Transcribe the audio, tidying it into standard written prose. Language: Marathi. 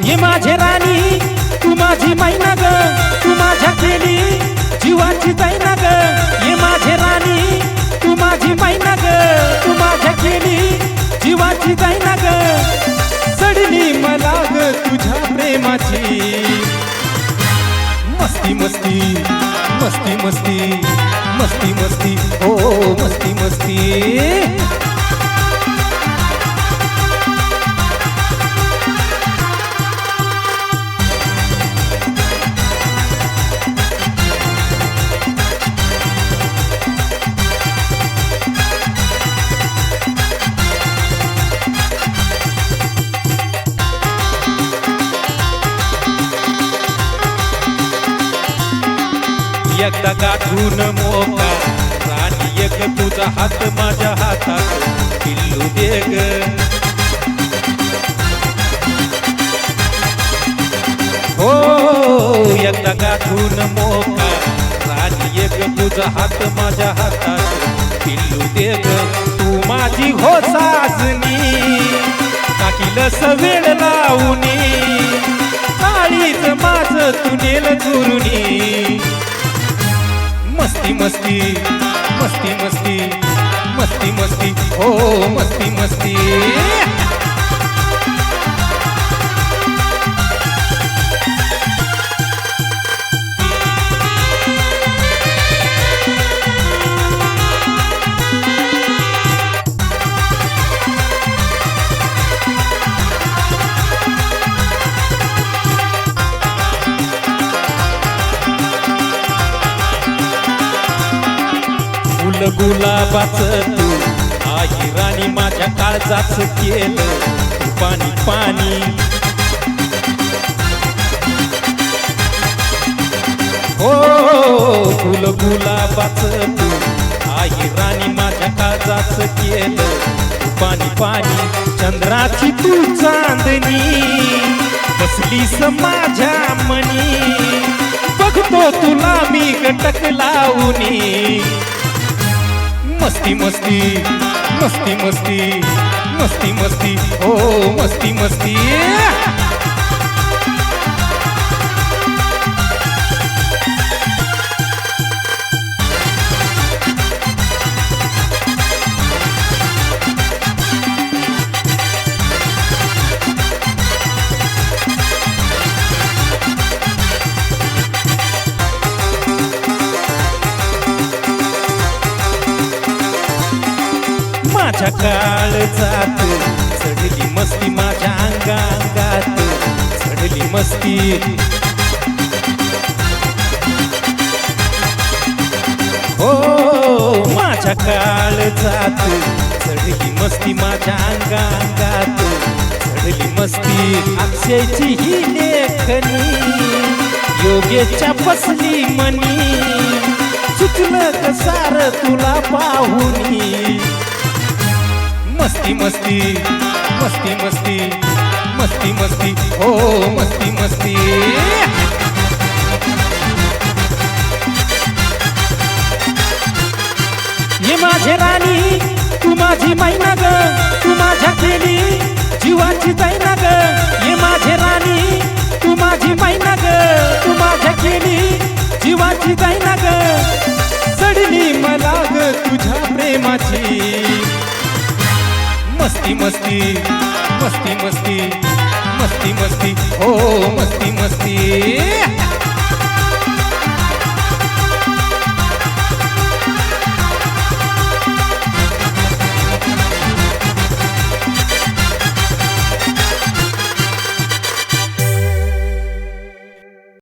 ये माझे राणी तू माझी मैना ग, तू माझ्या केली जीवाची दैना ग। ये माझे राणी तू माझी मैना ग, तू माझ्या केली जीवाची दैना ग। चढली मला ग तुझ्या प्रेमाची मस्ती मस्ती मस्ती मस्ती मस्ती मस्ती ओ मस्ती मस्ती। एकदा गाठून मोका राणी एक तुझा हात माझ्या हातात पिल्लू दे ग। हो एकदा गाठून मोका राणी एक तुझा हात माझ्या हातात पिल्लू दे ग। तू माझी हो साजनी टाकील सवेळ लावूनी काळीच माझ तू नेल चुरुनी। मस्ती मस्ती मस्ती मस्ती मस्ती मस्ती ओ मस्ती मस्ती। गुलाबाचं तू आई राणी माझ्या काळजाच केलं पाणी पाणी। हो फुल गुलाबाचं तू आई राणी माझ्या काळजाच केलं पाणी पाणी। चंद्राची तू चांदणी बसलीस माझ्या मनी बघतो तुला मी गटक लावूनी। मस्ती मस्ती मस्ती मस्ती मस्ती मस्ती ओ मस्ती मस्ती। माझ्या काळजात चढली मस्ती माझ्या अंगात चढली मस्ती। हो माझ्या काळजात चढली मस्ती माझ्या अंगात चढली मस्ती। अक्षयची ही लेखनी योगेच्या बसली मनी सुचलं कसार तुला पाहुनी। मस्ती मस्ती मस्ती मस्ती मस्ती मस्ती ओ मस्ती मस्ती। ये माझे राणी तू माझी मैना ग, तू माझ्या केली जीवाची दैना ग। ये माझे राणी तू माझी मैना ग, तू माझ्या केली जीवाची दैना ग। चढली मला ग तुझ्या प्रेमाची मस्ती मस्ती मस्ती मस्ती मस्ती मस्ती ओ मस्ती मस्ती।